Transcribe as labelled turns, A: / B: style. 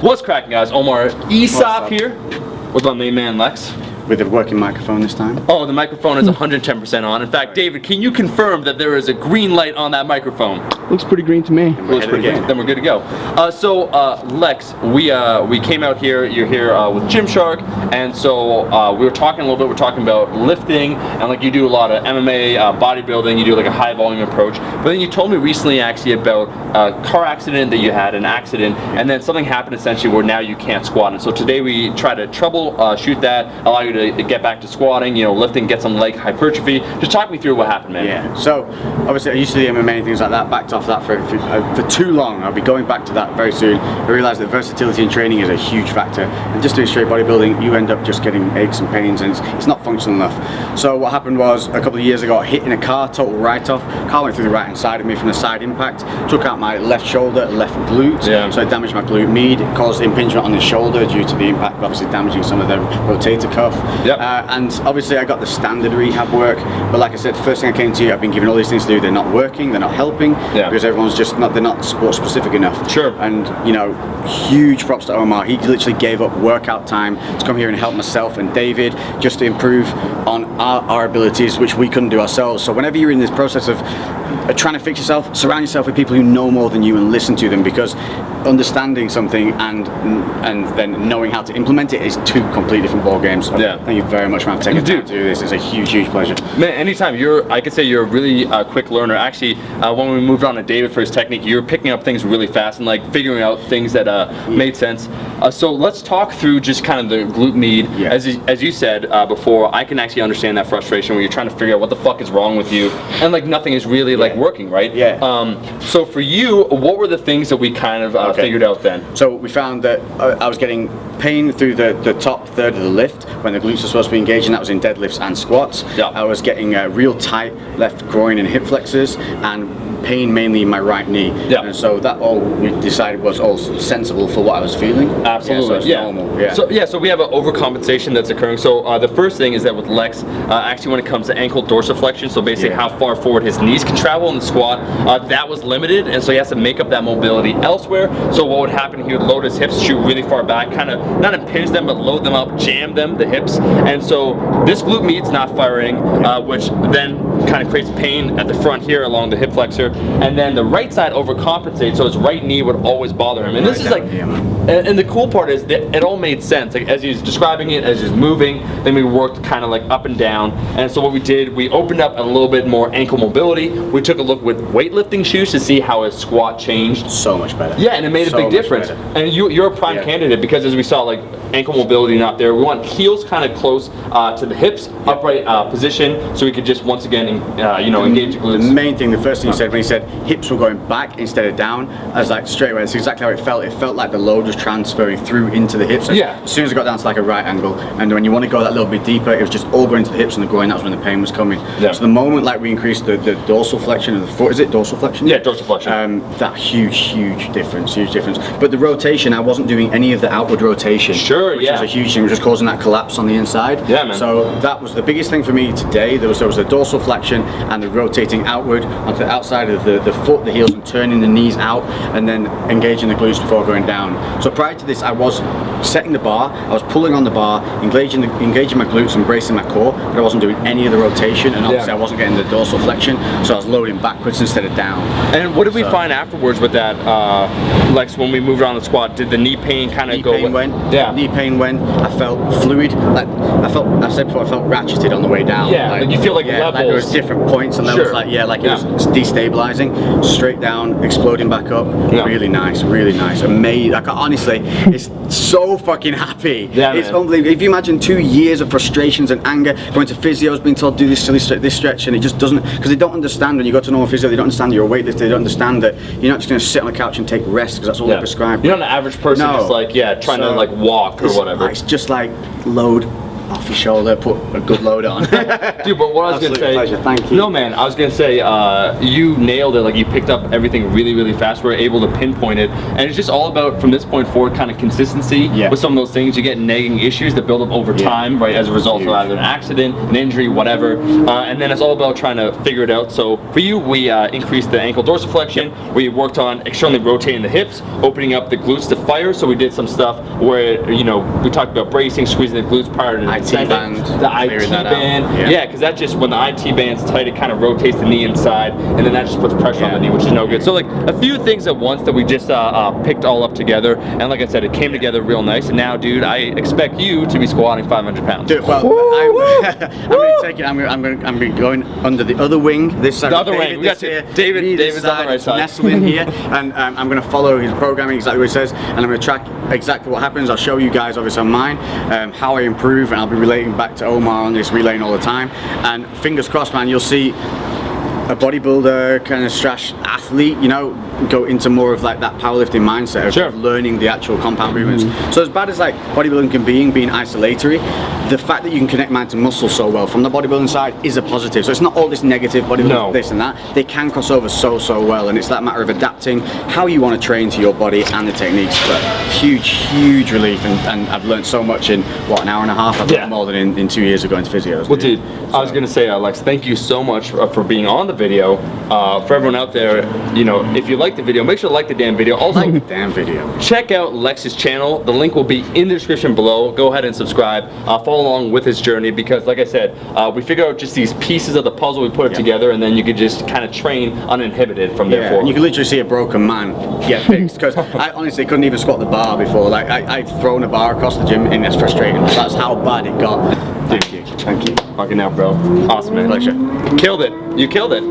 A: What's cracking, guys? Omar Esop here with my main man Lex.
B: With a working microphone this time.
A: Oh, the microphone is 110% on. In fact, David, can you confirm that there is a green light on that microphone?
C: Looks pretty green to me.
A: Looks pretty good. Then we're good to go. Lex, we came out here. You're here with Gymshark, and so we were talking a little bit. We're talking about lifting, and like you do a lot of MMA, bodybuilding. You do like a high volume approach. But then you told me recently, actually, about a car accident that you had, an accident, and then something happened essentially where now you can't squat. And so today we try to troubleshoot that, allow you to get back to squatting, lifting, get some leg hypertrophy. Just talk me through what happened, man.
B: Yeah, so obviously I used to do MMA and things like that, backed off that for too long. I'll be going back to that very soon. I realised that versatility in training is a huge factor, and just doing straight bodybuilding, you end up just getting aches and pains, and it's not functional enough. So what happened was, a couple of years ago, I hit in a car, total write-off. Car went through the right hand side of me from the side impact, took out my left shoulder, left glute, so it damaged my glute med, it caused impingement on the shoulder due to the impact, obviously damaging some of the rotator cuff. And obviously I got the standard rehab work, but like I said, the first thing I came to you, I've been given all these things to do, they're not working, they're not helping, because everyone's just not, they're not sport specific enough.
A: Sure.
B: And huge props to Omar, he literally gave up workout time to come here and help myself and David just to improve on our abilities, which we couldn't do ourselves. So whenever you're in this process of trying to fix yourself, surround yourself with people who know more than you and listen to them, because understanding something and then knowing how to implement it is two completely different ball games. So thank you very much for taking the time to do this. It's a huge pleasure.
A: Man, anytime. I could say you're a really quick learner. Actually, when we moved on to David for his technique, you're picking up things really fast and like figuring out things that made sense. So let's talk through just kind of the glute med. As you said before, I can actually understand that frustration when you're trying to figure out what the fuck is wrong with you, and like nothing is really like working, right? So for you, what were the things that we kind of figured out then?
B: So we found that I was getting pain through the top third of the lift when the glutes are supposed to be engaged, and that was in deadlifts and squats. I was getting real tight left groin and hip flexors, and pain mainly in my right knee. And so that all we decided was all sensible for what I was feeling.
A: Absolutely.
B: So it's normal.
A: So we have an overcompensation that's occurring. So the first thing is that with Lex, actually when it comes to ankle dorsiflexion, so basically how far forward his knees can travel in the squat, that was limited, and so he has to make up that mobility elsewhere. So what would happen, he would load his hips, shoot really far back, kind of not impinge them, but load them up, jam them, the hips. And so this glute med's not firing, which then kind of creates pain at the front here along the hip flexor, and then the right side overcompensates, so his right knee would always bother him. And this is like, and the cool part is that it all made sense. Like as he's describing it, as he's moving, then we worked kind of like up and down. And so what we did, we opened up a little bit more ankle mobility. We took a look with weightlifting shoes to see how his squat changed.
B: So much better.
A: Yeah, and it made a big difference. And you're a prime candidate, because as we saw, like ankle mobility not there. We want heels kind of close to the hips, upright position, so we could just once again, engage the glutes.
B: The main thing, the first thing you said when you said hips were going back instead of down, I was like straight away. That's exactly how it felt. It felt like the load was transferring through into the hips. As soon as I got down to like a right angle, and when you want to go that little bit deeper, it was just all going to the hips and the groin. That's when the pain was coming. So the moment like we increased the dorsal flexion of the foot, is it dorsal flexion?
A: Yeah, dorsal flexion.
B: That huge difference. But the rotation, I wasn't doing any of the outward rotation. Which was a huge thing, which was causing that collapse on the inside. So that was the biggest thing for me today. There was the dorsal flexion and the rotating outward onto the outside of the foot, the heels, and turning the knees out, and then engaging the glutes before going down. So prior to this, I was setting the bar, I was pulling on the bar, engaging my glutes and bracing my core, but I wasn't doing any of the rotation, and obviously I wasn't getting the dorsal flexion, so I was loading backwards instead of down.
A: And what did we find afterwards with that, Lex, when we moved on the squat? Did the knee pain kind of go?
B: Knee pain went. I felt fluid. Like I said before, I felt ratcheted on the way down.
A: Like you feel like levels.
B: Like there was different points and levels. Like it was destabilizing, straight down, exploding back up. Really nice. Amazing. Like honestly, it's so fucking happy. It's unbelievable. If you imagine 2 years of frustrations and anger, going to physios, being told do this stretch, and it just doesn't, because they don't understand when you go to normal physio, they don't understand that you're a weightlifter, they don't understand that you're not just going to sit on the couch and take rest, because that's all they prescribe.
A: You're not an average person just like trying to like walk or whatever.
B: It's just like load, off your shoulder, put a good load on.
A: Dude, but what I was gonna say,
B: pleasure. Thank you.
A: No, man, I was gonna say, you nailed it. Like, you picked up everything really, really fast. We're able to pinpoint it, and it's just all about, from this point forward, kind of consistency with some of those things. You get nagging issues that build up over time, right, as a result of either an accident, an injury, whatever, and then it's all about trying to figure it out. So for you, we increased the ankle dorsiflexion. We worked on externally rotating the hips, opening up the glutes to fire. So we did some stuff where, you know, we talked about bracing, squeezing the glutes prior to
B: IT band,
A: the IT band, yeah, because that just, when the IT band's tight, it kind of rotates the knee inside, and then that just puts pressure on the knee, which is no good. So like a few things at once that we just picked all up together, and like I said, it came together real nice. And now, dude, I expect you to be squatting 500 pounds.
B: Dude, well, I'm going to take it. I'm going to be going under the other wing. This side.
A: The other wing. We got David's on the right side.
B: Nestled in here, and I'm going to follow his programming exactly what he says, and I'm going to track exactly what happens. I'll show you guys, obviously, on mine, how I improve, and I'll be relating back to Omar on this, relaying all the time. And fingers crossed, man, you'll see a bodybuilder kind of slash athlete, you know, go into more of like that powerlifting mindset of learning the actual compound movements. So as bad as like bodybuilding can being isolatory, the fact that you can connect mind to muscle so well from the bodybuilding side is a positive. So it's not all this negative bodybuilding, this and that. They can cross over so well, and it's that matter of adapting how you want to train to your body and the techniques. But huge relief, and I've learned so much in what, an hour and a half. I've learned more than in 2 years of going to physios.
A: Well, dude, I was gonna say, Lex, thank you so much for being on the video. For everyone out there, you know, if you like the video, make sure to like the damn video. Also,
B: like the damn video.
A: Check out Lex's channel. The link will be in the description below. Go ahead and subscribe. Follow along with his journey, because like I said, we figure out just these pieces of the puzzle, we put it together, and then you could just kind of train uninhibited from there forward.
B: And you can literally see a broken man get fixed, because I honestly couldn't even squat the bar before. Like I'd thrown a bar across the gym, and it's frustrating. That's how bad it got. Thank you. Thank you.
A: Fucking hell, bro. Awesome, man.
B: Pleasure.
A: Killed it. You killed it.